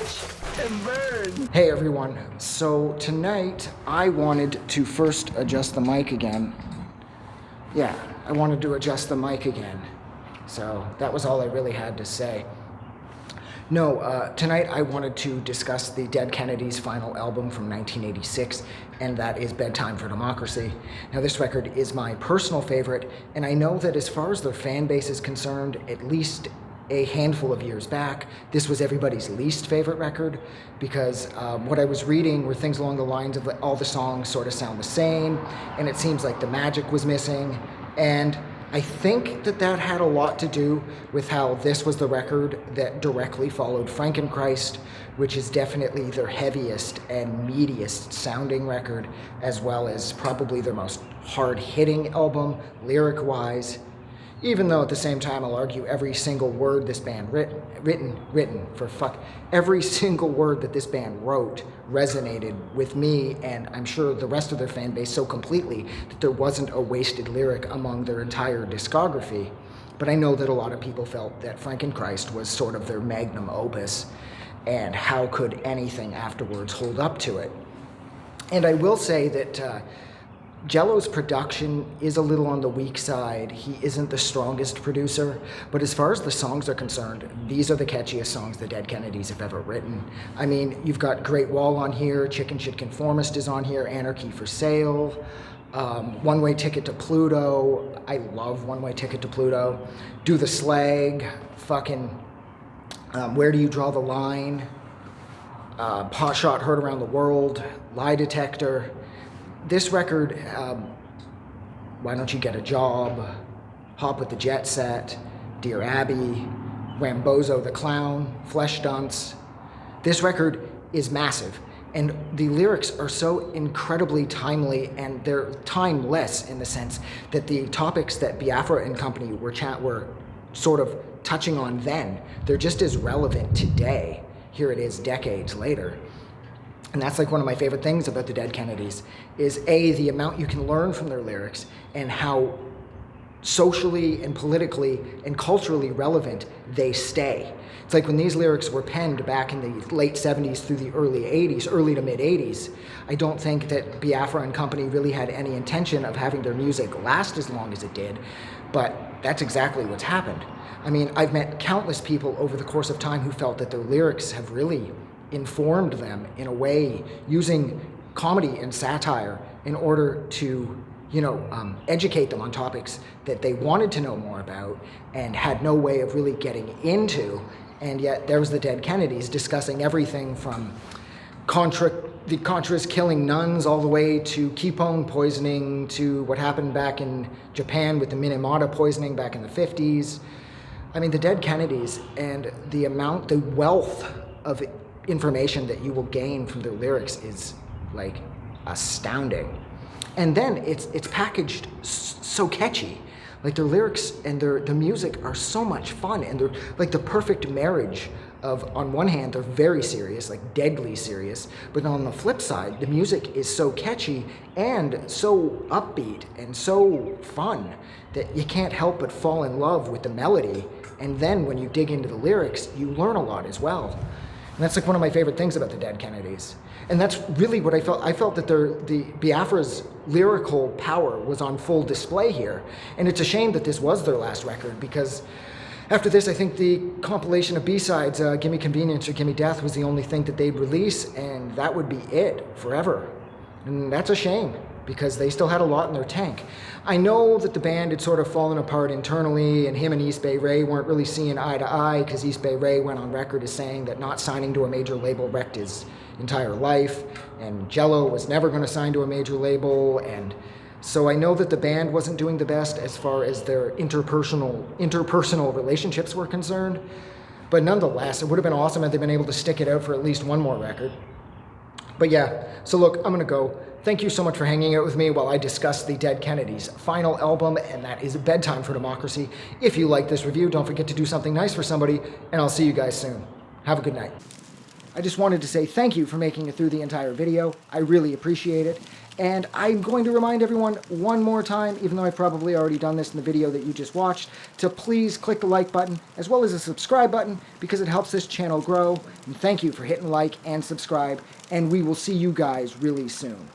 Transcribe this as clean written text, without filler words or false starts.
Watch and burn. Hey everyone, so tonight I wanted to first adjust the mic again. Yeah, I wanted to adjust the mic again. So that was all I really had to say. No, tonight I wanted to discuss the Dead Kennedys' final album from 1986, and that is Bedtime for Democracy. Now this record is my personal favorite, and I know that as far as their fan base is concerned, at least a handful of years back, this was everybody's least favorite record, because what I was reading were things along the lines of all the songs sort of sound the same, and it seems like the magic was missing, and I think that that had a lot to do with how this was the record that directly followed Frankenchrist, which is definitely their heaviest and meatiest sounding record, as well as probably their most hard-hitting album, lyric-wise. Even though at the same time I'll argue every single word this band every single word that this band wrote resonated with me, and I'm sure the rest of their fan base so completely that there wasn't a wasted lyric among their entire discography. But I know that a lot of people felt that Frankenchrist was sort of their magnum opus, and how could anything afterwards hold up to it? And I will say that Jello's production is a little on the weak side. He isn't the strongest producer, but as far as the songs are concerned, these are the catchiest songs the Dead Kennedys have ever written. I mean, you've got Great Wall on here, Chicken Shit Conformist is on here, Anarchy for Sale, One Way Ticket to Pluto. I love One Way Ticket to Pluto. Do the Slag, Where Do You Draw the Line, Pot Shot Heard Around the World, Lie Detector. This record, Why Don't You Get a Job, Hop with the Jet Set, Dear Abby, Rambozo the Clown, Flesh Dunce. This record is massive, and the lyrics are so incredibly timely, and they're timeless in the sense that the topics that Biafra and company were sort of touching on then, they're just as relevant today. Here it is decades later. And that's like one of my favorite things about the Dead Kennedys is the amount you can learn from their lyrics and how socially and politically and culturally relevant they stay. It's like when these lyrics were penned back in the late 70s through the early 80s, early to mid 80s, I don't think that Biafra and company really had any intention of having their music last as long as it did, but that's exactly what's happened. I mean, I've met countless people over the course of time who felt that their lyrics have really informed them in a way, using comedy and satire in order to, educate them on topics that they wanted to know more about and had no way of really getting into. And yet there was the Dead Kennedys discussing everything from the Contras killing nuns all the way to Kipon poisoning to what happened back in Japan with the Minamata poisoning back in the 50s. I mean, the Dead Kennedys and the wealth of information that you will gain from their lyrics is like astounding. And then it's packaged so catchy. Like their lyrics and the music are so much fun, and they're like the perfect marriage of, on one hand, they're very serious, like deadly serious, but on the flip side, the music is so catchy and so upbeat and so fun that you can't help but fall in love with the melody. And then when you dig into the lyrics, you learn a lot as well. And that's like one of my favorite things about the Dead Kennedys. And that's really what I felt. I felt that the Biafra's lyrical power was on full display here. And it's a shame that this was their last record, because after this, I think the compilation of B-sides, Gimme Convenience or Gimme Death, was the only thing that they'd release, and that would be it forever. And that's a shame, because they still had a lot in their tank. I know that the band had sort of fallen apart internally, and him and East Bay Ray weren't really seeing eye to eye, because East Bay Ray went on record as saying that not signing to a major label wrecked his entire life, and Jello was never going to sign to a major label, and so I know that the band wasn't doing the best as far as their interpersonal relationships were concerned, but nonetheless, it would have been awesome if they'd been able to stick it out for at least one more record. But yeah, so look, I'm going to go. Thank you so much for hanging out with me while I discuss the Dead Kennedys' final album, and that is Bedtime for Democracy. If you like this review, don't forget to do something nice for somebody, and I'll see you guys soon. Have a good night. I just wanted to say thank you for making it through the entire video. I really appreciate it. And I'm going to remind everyone one more time, even though I've probably already done this in the video that you just watched, to please click the like button as well as the subscribe button because it helps this channel grow. And thank you for hitting like and subscribe, and we will see you guys really soon.